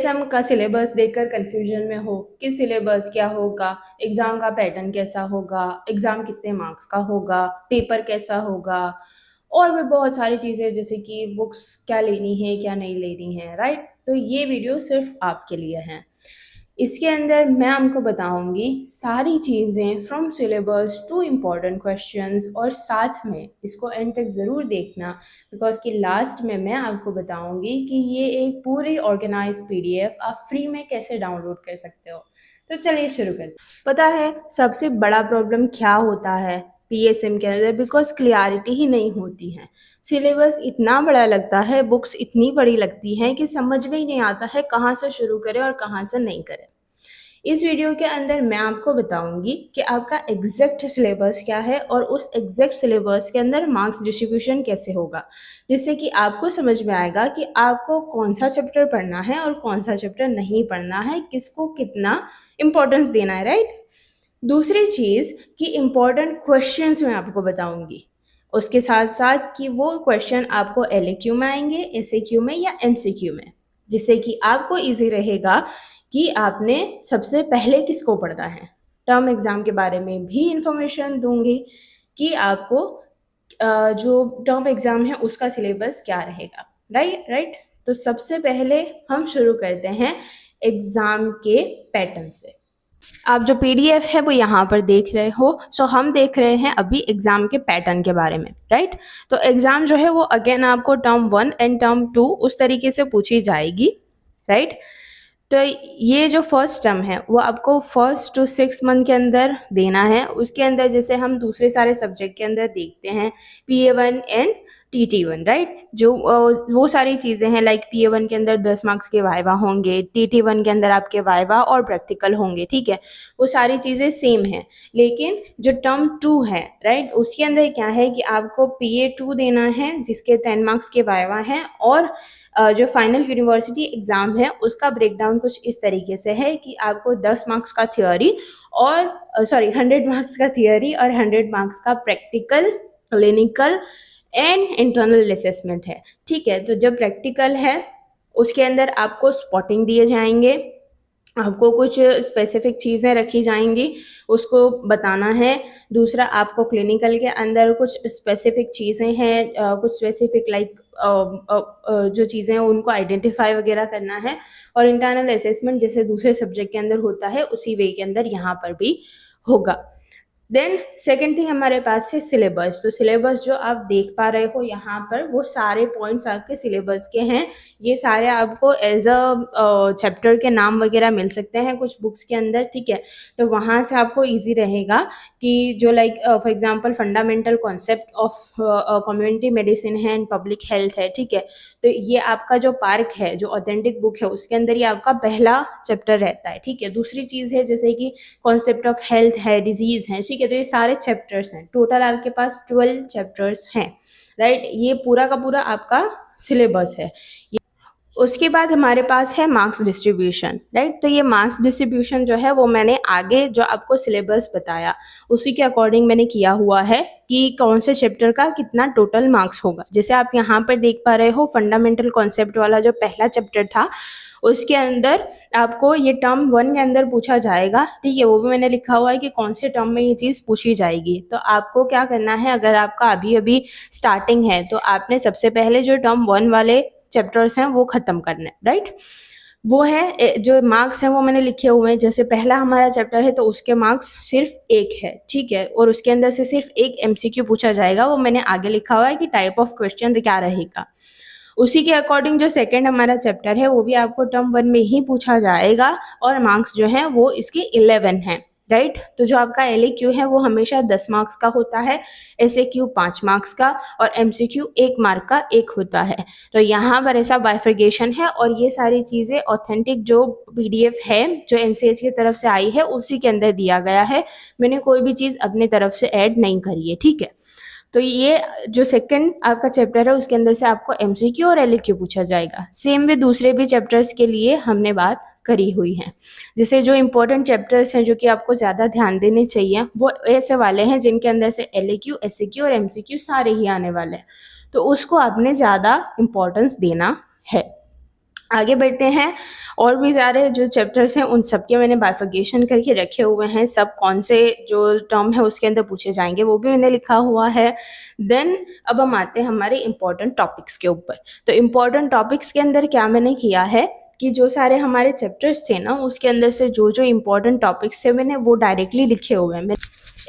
PSM का syllabus देखकर confusion में हो कि सिलेबस क्या होगा, एग्ज़ाम का पैटर्न कैसा होगा, एग्ज़ाम कितने मार्क्स का होगा, पेपर कैसा होगा और भी बहुत सारी चीज़ें जैसे कि बुक्स क्या लेनी है, क्या नहीं लेनी है, राइट? तो ये वीडियो सिर्फ आपके लिए है। इसके अंदर मैं आपको बताऊंगी सारी चीज़ें from syllabus to important questions और साथ में इसको एंड तक ज़रूर देखना बिकॉज कि लास्ट में मैं आपको बताऊंगी कि ये एक पूरी ऑर्गेनाइज पीडीएफ आप फ्री में कैसे डाउनलोड कर सकते हो। तो चलिए शुरू करते हैं। पता है सबसे बड़ा प्रॉब्लम क्या होता है पीएसएम के अंदर? बिकॉज क्लियरिटी ही नहीं होती है। सिलेबस इतना बड़ा लगता है, बुक्स इतनी बड़ी लगती हैं कि समझ में ही नहीं आता है कहाँ से शुरू करें और कहाँ से नहीं करें। इस वीडियो के अंदर मैं आपको बताऊंगी कि आपका एग्जैक्ट सिलेबस क्या है और उस एग्जैक्ट सिलेबस के अंदर मार्क्स डिस्ट्रीब्यूशन कैसे होगा, जिससे कि आपको समझ में आएगा कि आपको कौन सा चैप्टर पढ़ना है और कौन सा चैप्टर नहीं पढ़ना है, किसको कितना इम्पोर्टेंस देना है, राइट? दूसरी चीज़ कि इम्पोर्टेंट क्वेश्चंस मैं आपको बताऊंगी, उसके साथ साथ कि वो क्वेश्चन आपको एलएक्यू में आएंगे, एसएक्यू में या एमसीक्यू में, जिससे कि आपको इजी रहेगा कि आपने सबसे पहले किसको पढ़ना है। टर्म एग्ज़ाम के बारे में भी इंफॉर्मेशन दूंगी कि आपको जो टर्म एग्ज़ाम है उसका सिलेबस क्या रहेगा, राइट। तो सबसे पहले हम शुरू करते हैं एग्ज़ाम के पैटर्न से। आप जो पीडीएफ है वो यहाँ पर देख रहे हो। सो हम देख रहे हैं अभी एग्जाम के पैटर्न के बारे में, राइट? तो एग्जाम जो है वो अगेन आपको टर्म 1 एंड टर्म 2 उस तरीके से पूछी जाएगी, राइट? तो ये जो फर्स्ट टर्म है वो आपको 1st to 6 मंथ के अंदर देना है। उसके अंदर जैसे हम दूसरे सारे सब्जेक्ट के अंदर देखते हैं PA1 एंड TT1, राइट? जो वो सारी चीज़ें हैं लाइक PA1 के अंदर 10 मार्क्स के वाइवा होंगे, TT1 के अंदर आपके वाइवा और प्रैक्टिकल होंगे, ठीक है? वो सारी चीज़ें सेम हैं। लेकिन जो टर्म 2 है, राइट, उसके अंदर क्या है कि आपको PA2 देना है जिसके 10 मार्क्स के वाइवा हैं और जो फाइनल यूनिवर्सिटी एग्ज़ाम है उसका ब्रेकडाउन कुछ इस तरीके से है कि आपको 10 मार्क्स का थियोरी और 100 मार्क्स का थियोरी और 100 मार्क्स का practical, clinical and internal assessment है, ठीक है? तो जब प्रैक्टिकल है उसके अंदर आपको स्पॉटिंग दिए जाएंगे, आपको कुछ स्पेसिफिक चीज़ें रखी जाएंगी, उसको बताना है। दूसरा आपको क्लिनिकल के अंदर कुछ स्पेसिफिक चीज़ें हैं, कुछ स्पेसिफिक लाइक जो चीज़ें हैं उनको आइडेंटिफाई वगैरह करना है। और इंटरनल असेसमेंट जैसे दूसरे सब्जेक्ट के अंदर होता है उसी वे के अंदर यहाँ पर भी होगा। देन सेकेंड थिंग हमारे पास है सिलेबस। तो सिलेबस जो आप देख पा रहे हो यहाँ पर वो सारे पॉइंट्स आपके सिलेबस के हैं। ये सारे आपको एज अ चैप्टर के नाम वगैरह मिल सकते हैं कुछ बुक्स के अंदर, ठीक है? तो वहाँ से आपको इजी रहेगा कि जो like for example fundamental concept of community medicine है एंड पब्लिक हेल्थ है, ठीक है? तो ये आपका जो पार्क है, जो ऑथेंटिक बुक है, उसके अंदर ये आपका पहला चैप्टर रहता है, ठीक है? दूसरी चीज़ है जैसे कि कॉन्सेप्ट ऑफ हेल्थ है, डिजीज़ है, ठीक है? तो ये सारे चैप्टर्स हैं। टोटल आपके पास 12 चैप्टर्स हैं, राइट? ये पूरा का पूरा आपका सिलेबस है। उसके बाद हमारे पास है मार्क्स डिस्ट्रीब्यूशन, राइट? तो ये मार्क्स डिस्ट्रीब्यूशन जो है वो मैंने आगे जो आपको सिलेबस बताया उसी के अकॉर्डिंग मैंने किया हुआ है कि कौन से चैप्टर का कितना टोटल मार्क्स होगा। जैसे आप यहाँ पर देख पा रहे हो फंडामेंटल कॉन्सेप्ट वाला जो पहला चैप्टर था उसके अंदर आपको ये टर्म 1 के अंदर पूछा जाएगा, ठीक है? वो भी मैंने लिखा हुआ है कि कौन से टर्म में ये चीज़ पूछी जाएगी। तो आपको क्या करना है, अगर आपका अभी अभी स्टार्टिंग है तो आपने सबसे पहले जो टर्म 1 वाले चैप्टर्स हैं वो ख़त्म करना है, राइट? वो है जो मार्क्स हैं वो मैंने लिखे हुए हैं। जैसे पहला हमारा चैप्टर है तो उसके मार्क्स सिर्फ 1 है, ठीक है? और उसके अंदर से सिर्फ 1 MCQ पूछा जाएगा। वो मैंने आगे लिखा हुआ है कि टाइप ऑफ क्वेश्चन क्या रहेगा। उसी के अकॉर्डिंग जो सेकंड हमारा चैप्टर है वो भी आपको टर्म 1 में ही पूछा जाएगा और मार्क्स जो हैं वो इसके 11 हैं, राइट? तो जो आपका LAQ है वो हमेशा 10 मार्क्स का होता है, SAQ 5 मार्क्स का और MCQ 1 मार्क का 1 होता है। तो यहाँ पर ऐसा बाइफर्गेशन है और ये सारी चीज़ें ऑथेंटिक जो PDF है जो NCH की तरफ से आई है उसी के अंदर दिया गया है। मैंने कोई भी चीज़ अपनी तरफ से ऐड नहीं करी है, ठीक है? तो ये जो सेकंड आपका चैप्टर है उसके अंदर से आपको MCQ और LAQ पूछा जाएगा। सेम वे दूसरे भी चैप्टर्स के लिए हमने बात करी हुई है। जैसे जो इम्पोर्टेंट चैप्टर्स हैं जो कि आपको ज़्यादा ध्यान देने चाहिए वो ऐसे वाले हैं जिनके अंदर से LAQ, SAQ और MCQ सारे ही आने वाले हैं, तो उसको आपने ज़्यादा इम्पोर्टेंस देना है। आगे बढ़ते हैं। और भी सारे जो चैप्टर्स हैं उन सब के मैंने बाइफरकेशन करके रखे हुए हैं, सब कौन से जो टर्म है उसके अंदर पूछे जाएंगे वो भी मैंने लिखा हुआ है। देन अब हम आते हैं हमारे इम्पोर्टेंट टॉपिक्स के ऊपर। तो इम्पोर्टेंट टॉपिक्स के अंदर क्या मैंने किया है कि जो सारे हमारे चैप्टर्स थे ना उसके अंदर से जो जो इम्पोर्टेंट टॉपिक्स थे मैंने वो डायरेक्टली लिखे हुए हैं।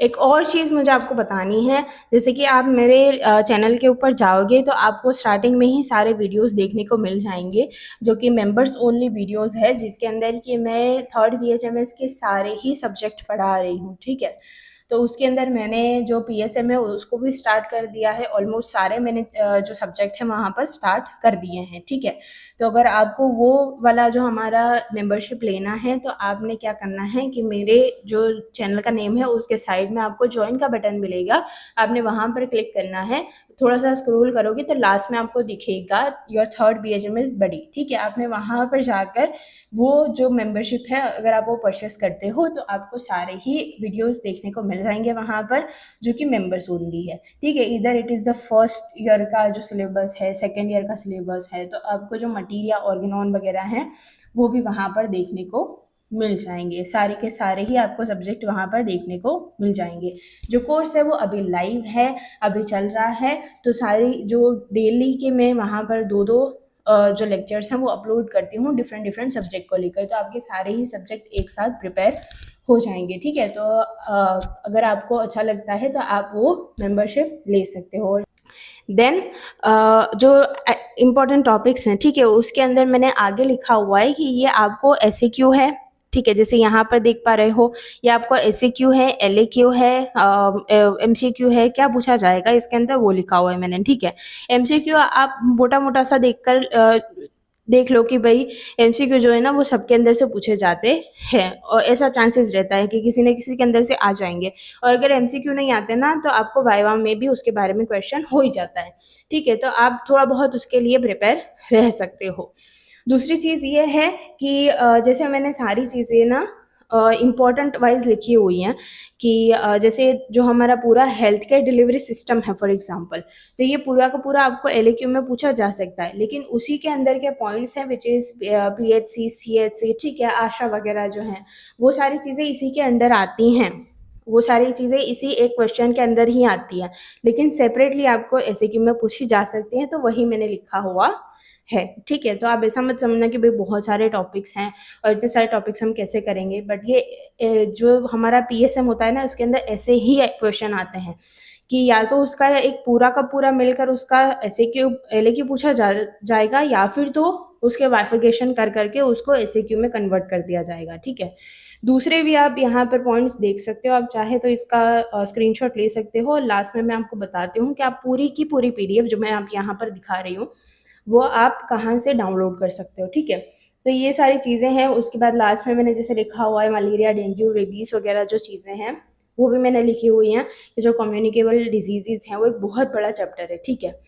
एक और चीज़ मुझे आपको बतानी है, जैसे कि आप मेरे चैनल के ऊपर जाओगे तो आपको स्टार्टिंग में ही सारे वीडियोस देखने को मिल जाएंगे जो कि मेंबर्स ओनली वीडियोस है, जिसके अंदर कि मैं थर्ड बीएचएमएस के सारे ही सब्जेक्ट पढ़ा रही हूँ, ठीक है। तो उसके अंदर मैंने जो पीएसएम है उसको भी स्टार्ट कर दिया है, ऑलमोस्ट सारे मैंने जो सब्जेक्ट है वहाँ पर स्टार्ट कर दिए हैं, ठीक है। तो अगर आपको वो वाला जो हमारा मेंबरशिप लेना है तो आपने क्या करना है कि मेरे जो चैनल का नेम है उसके साइड में आपको ज्वाइन का बटन मिलेगा, आपने वहाँ पर क्लिक करना है। थोड़ा सा स्क्रॉल करोगे तो लास्ट में आपको दिखेगा योर थर्ड बीएचएमएस बडी, ठीक है। आपने वहाँ पर जाकर वो जो मेंबरशिप है अगर आप वो परचेस करते हो तो आपको सारे ही वीडियोस देखने को मिल जाएंगे वहाँ पर, जो कि मेंबर्स ओनली है, ठीक है। इधर it is the first year का जो सिलेबस है, सेकेंड ईयर का सिलेबस है, तो आपको जो मटीरियल ऑर्गेनॉन वगैरह हैं वो भी वहाँ पर देखने को मिल जाएंगे, सारे के सारे ही आपको सब्जेक्ट वहाँ पर देखने को मिल जाएंगे। जो कोर्स है वो अभी लाइव है, अभी चल रहा है, तो सारी जो डेली के मैं वहाँ पर दो दो जो लेक्चर्स हैं वो अपलोड करती हूँ डिफरेंट डिफरेंट सब्जेक्ट को लेकर, तो आपके सारे ही सब्जेक्ट एक साथ प्रिपेयर हो जाएंगे, ठीक है। तो अगर आपको अच्छा लगता है तो आप वो मेंबरशिप ले सकते हो। देन जो इम्पोर्टेंट टॉपिक्स हैं, ठीक है, उसके अंदर मैंने आगे लिखा हुआ है कि ये आपको एसएक्यू है, ठीक है, जैसे यहाँ पर देख पा रहे हो ये आपको एसएक्यू है, एलएक्यू है, एमसीक्यू है, क्या पूछा जाएगा इसके अंदर वो लिखा हुआ है मैंने, ठीक है। एमसीक्यू आप मोटा मोटा सा देखकर देख लो कि भाई एमसीक्यू जो है ना वो सबके अंदर से पूछे जाते हैं, और ऐसा चांसेस रहता है कि किसी न किसी के अंदर से आ जाएंगे, और अगर एमसीक्यू नहीं आते ना तो आपको वाइवा में भी उसके बारे में क्वेश्चन हो ही जाता है, ठीक है। तो आप थोड़ा बहुत उसके लिए प्रिपेयर रह सकते हो। दूसरी चीज़ ये है कि जैसे मैंने सारी चीज़ें ना इम्पॉर्टेंट वाइज लिखी हुई हैं कि जैसे जो हमारा पूरा हेल्थ केयर डिलीवरी सिस्टम है फॉर एग्जांपल, तो ये पूरा का पूरा आपको एलएक्यू में पूछा जा सकता है, लेकिन उसी के अंदर के पॉइंट्स हैं विच इज़ पीएचसी, सीएचसी, ठीक है, आशा वगैरह जो हैं वो सारी चीज़ें इसी के अंडर आती हैं, वो सारी चीज़ें इसी एक क्वेश्चन के अंदर ही आती हैं, लेकिन सेपरेटली आपको एसएक्यू में पूछी जा सकती हैं, तो वही मैंने लिखा हुआ है, ठीक है। तो आप ऐसा मत समझना कि भाई बहुत सारे टॉपिक्स हैं और इतने सारे टॉपिक्स हम कैसे करेंगे, बट ये जो हमारा पीएसएम होता है ना उसके अंदर ऐसे ही क्वेश्चन आते हैं कि या तो उसका एक पूरा का पूरा मिलकर उसका एसएक्यू एलएक्यू पूछा जाएगा, या फिर तो उसके बाइफरकेशन कर करके उसको एसएक्यू में कन्वर्ट कर दिया जाएगा, ठीक है। दूसरे भी आप यहाँ पर पॉइंट्स देख सकते हो, आप चाहे तो इसका स्क्रीनशॉट ले सकते हो, और लास्ट में मैं आपको बताती हूँ कि आप पूरी की पूरी पीडीएफ जो मैं आप यहाँ पर दिखा रही हूँ वो आप कहाँ से डाउनलोड कर सकते हो, ठीक है। तो ये सारी चीज़ें हैं। उसके बाद लास्ट में मैंने जैसे लिखा हुआ है मलेरिया, डेंगू, रेबीज़ वगैरह जो चीज़ें हैं वो भी मैंने लिखी हुई हैं कि जो कम्युनिकेबल डिजीज़ हैं वो एक बहुत बड़ा चैप्टर है, ठीक है।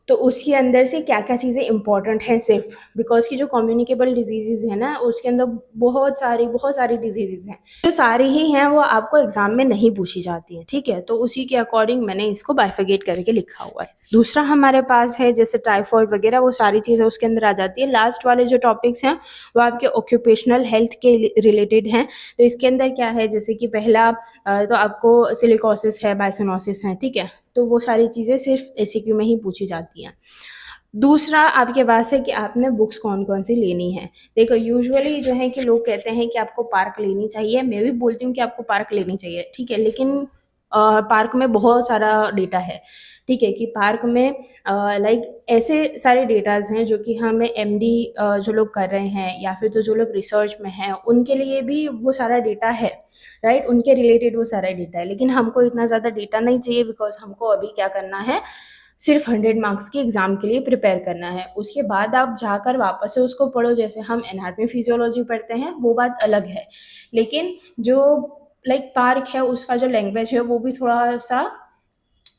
तो उसके अंदर से क्या-क्या चीज़ें इम्पॉर्टेंट हैं सिर्फ, बिकॉज़ की जो कम्युनिकेबल डिजीज़ेज़ है ना उसके अंदर बहुत सारी डिजीज़ेज़ हैं। जो सारी ही हैं वो आपको एग्ज़ाम में नहीं पूछी जाती हैं, ठीक है। तो उसी के अकॉर्डिंग मैंने इसको बाइफरकेट करके लिखा हुआ है। दूसरा हमारे पास है जैसे टाइफॉइड वगैरह, वो सारी चीज़ें उसके अंदर आ जाती है। लास्ट वाले जो टॉपिक्स हैं वो आपके ऑक्यूपेशनल हेल्थ के रिलेटेड हैं। तो इसके अंदर क्या है जैसे कि पहला तो आपको सिलिकोसिस है, बाइसोनोसिस है, ठीक है। तो वो सारी चीज़ें सिर्फ एसीक्यू में ही पूछी जाती हैं। दूसरा आपके पास है कि आपने बुक्स कौन-कौन सी लेनी है। देखो यूजुअली जो है कि लोग कहते हैं कि आपको पार्क लेनी चाहिए, मैं भी बोलती हूँ कि आपको पार्क लेनी चाहिए, ठीक है। लेकिन पार्क में बहुत सारा डेटा है, ठीक है, कि पार्क में लाइक ऐसे सारे डेटाज़ हैं जो कि हमें एमडी जो लोग कर रहे हैं या फिर तो जो लोग रिसर्च में हैं उनके लिए भी वो सारा डेटा है, राइट? उनके रिलेटेड वो सारा डेटा है, लेकिन हमको इतना ज़्यादा डेटा नहीं चाहिए बिकॉज़ हमको अभी क्या करना है, सिर्फ 100 मार्क्स के एग्ज़ाम के लिए प्रिपेयर करना है। उसके बाद आप जाकर वापस से उसको पढ़ो, जैसे हम एनाटॉमी फिजियोलॉजी पढ़ते हैं वो बात अलग है। लेकिन जो लाइक पार्क है उसका जो लैंग्वेज है वो भी थोड़ा-सा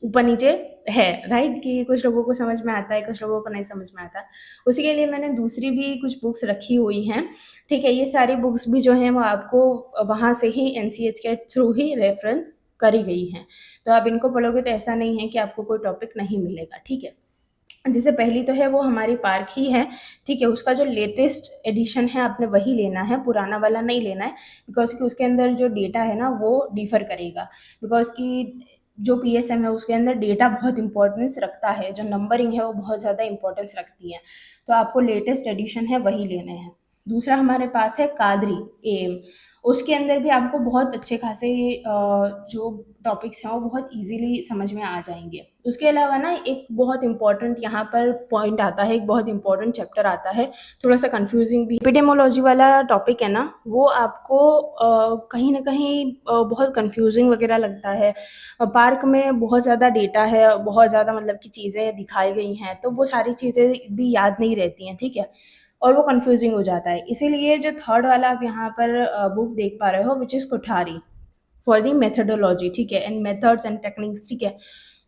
ऊपर-नीचे है, राइट? कि कुछ लोगों को समझ में आता है, कुछ लोगों को नहीं समझ में आता। उसी के लिए मैंने दूसरी भी कुछ बुक्स रखी हुई हैं, ठीक है? ये सारी बुक्स भी जो हैं वो आपको वहाँ से ही एनसीएच के थ्रू ही रेफ़रल करी गई हैं। तो आप इनको पढ़ोगे तो ऐसा नहीं है कि आपको कोई टॉपिक नहीं मिलेगा, ठीक है? जैसे पहली तो है वो हमारी पार्क ही है, ठीक है? उसका जो लेटेस्ट एडिशन है आपने वही लेना है, पुराना वाला नहीं लेना है, बिकॉज़ कि उसके अंदर जो डेटा है ना वो डिफ़र करेगा। बिकॉज़ कि जो पीएसएम है उसके अंदर डेटा बहुत इम्पोर्टेंस रखता है, जो नंबरिंग है वो बहुत ज़्यादा इम्पोर्टेंस रखती है। तो आपको लेटेस्ट एडिशन है वही लेने हैं। दूसरा हमारे पास है कादरी एएम, उसके अंदर भी आपको बहुत अच्छे खासे जो टॉपिक्स हैं वो बहुत ईज़िली समझ में आ जाएँगे। उसके अलावा ना एक बहुत इम्पोर्टेंट यहाँ पर पॉइंट आता है, एक बहुत इम्पोर्टेंट चैप्टर आता है, थोड़ा-सा कन्फ्यूज़िंग भी। एपिडेमियोलॉजी वाला टॉपिक है ना, वो आपको कहीं न कहीं बहुत कन्फ्यूज़िंग वगैरह लगता है। पार्क में बहुत ज़्यादा डेटा है, बहुत ज़्यादा मतलब कि चीज़ें दिखाई गई हैं, तो वो सारी चीज़ें भी याद नहीं रहती हैं, ठीक है? और वो कन्फ्यूज़िंग हो जाता है। इसीलिए जो थर्ड वाला आप यहाँ पर बुक देख पा रहे हो which is Kothari for the methodology, ठीक है? एंड मेथड्स एंड टेक्निक्स, ठीक है?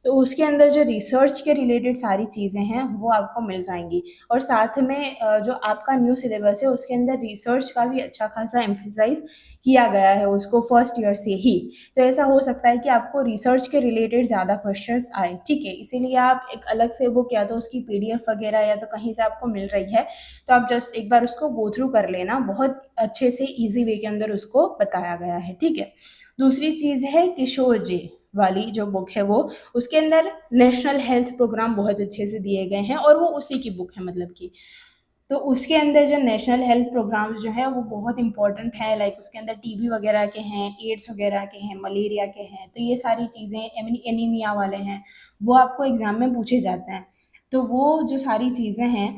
तो उसके अंदर जो रिसर्च के रिलेटेड सारी चीज़ें हैं वो आपको मिल जाएँगी और साथ में जो आपका न्यू सिलेबस है उसके अंदर रिसर्च का भी अच्छा खासा एम्फसाइज़ किया गया है उसको फर्स्ट ईयर से ही। तो ऐसा हो सकता है कि आपको रिसर्च के रिलेटेड ज़्यादा क्वेश्चंस आएँ, ठीक है? इसीलिए आप एक अलग से बुक या तो उसकी पीडीएफ वगैरह या तो कहीं से आपको मिल रही है, तो आप जस्ट एक बार उसको गो थ्रू कर लेना, बहुत अच्छे से ईज़ी वे के अंदर उसको बताया गया है, ठीक है? दूसरी चीज़ है किशोर जी वाली जो बुक है वो, उसके अंदर नेशनल हेल्थ प्रोग्राम बहुत अच्छे से दिए गए हैं और वो उसी की बुक है मतलब कि। तो उसके अंदर जो नेशनल हेल्थ प्रोग्राम्स जो हैं वो बहुत इम्पोर्टेंट है, लाइक उसके अंदर टीबी वगैरह के हैं, एड्स वगैरह के हैं, मलेरिया के हैं, तो ये सारी चीज़ें एनीमिया वाले हैं, वो आपको एग्ज़ाम में पूछे जाते हैं। तो वो जो सारी चीज़ें हैं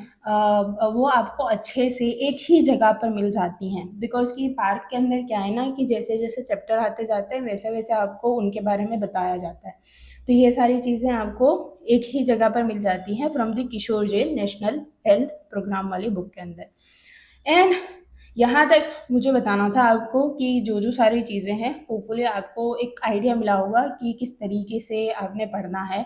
वो आपको अच्छे से एक ही जगह पर मिल जाती हैं, बिकॉज़ कि पार्क के अंदर क्या है ना कि जैसे-जैसे चैप्टर आते जाते हैं वैसे-वैसे आपको उनके बारे में बताया जाता है। तो ये सारी चीज़ें आपको एक ही जगह पर मिल जाती हैं from the Kishor Jain national health programme वाली बुक के अंदर। एंड यहाँ तक मुझे बताना था आपको कि जो-जो सारी चीज़ें हैं, होपफुली आपको एक आइडिया मिला होगा कि किस तरीके से आपने पढ़ना है।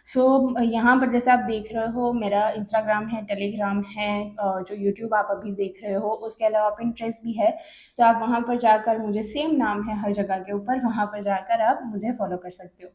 सो यहाँ पर जैसे आप देख रहे हो मेरा इंस्टाग्राम है, टेलीग्राम है, जो यूट्यूब आप अभी देख रहे हो, उसके अलावा पिंटरेस्ट भी है, तो आप वहाँ पर जाकर मुझे सेम नाम है हर जगह के ऊपर, वहाँ पर जाकर आप मुझे फ़ॉलो कर सकते हो।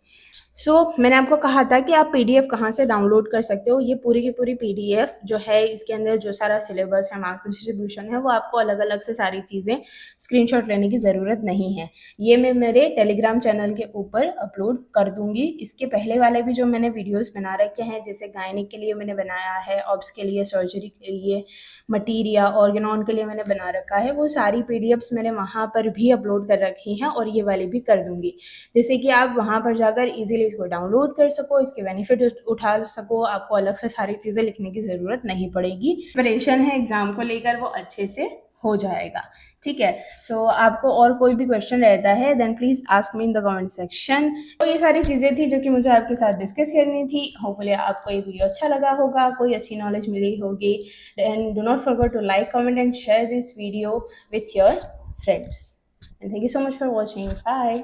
मैंने आपको कहा था कि आप पीडीएफ कहाँ से डाउनलोड कर सकते हो, ये पूरी की पूरी पीडीएफ जो है इसके अंदर जो सारा सिलेबस है, मार्क्स डिस्ट्रीब्यूशन है, वो आपको अलग-अलग से सारी चीज़ें स्क्रीनशॉट लेने की ज़रूरत नहीं है। ये मैं मेरे टेलीग्राम चैनल के ऊपर अपलोड कर दूँगी। इसके पहले वाले भी जो मैंने वीडियोज़ बना रखे हैं, जैसे गायनिक के लिए मैंने बनाया है, ऑब्स के लिए, सर्जरी के लिए, मटीरिया, ऑर्गेनॉन के लिए मैंने बना रखा है, वो सारी पीडीएफ्स मैंने वहाँ पर भी अपलोड कर रखी हैं और ये वाली भी कर दूँगी। जिससे कि आप वहाँ पर जाकर ईज़िली इसको डाउनलोड कर सको, इसके बेनिफिट उठा सको, आपको अलग से सारी चीज़ें लिखने की ज़रूरत नहीं पड़ेगी। प्रिपरेशन है एग्ज़ाम को लेकर वो अच्छे से हो जाएगा, ठीक है? आपको और कोई भी क्वेश्चन रहता है then please ask me in the comment section. तो ये सारी चीज़ें थी जो कि मुझे आपके साथ डिस्कस करनी थी। होपफुली आपको ये वीडियो अच्छा लगा होगा, कोई अच्छी नॉलेज मिली होगी। Then do not forget to like, comment and share this video with your friends. And thank you so much for watching. Bye.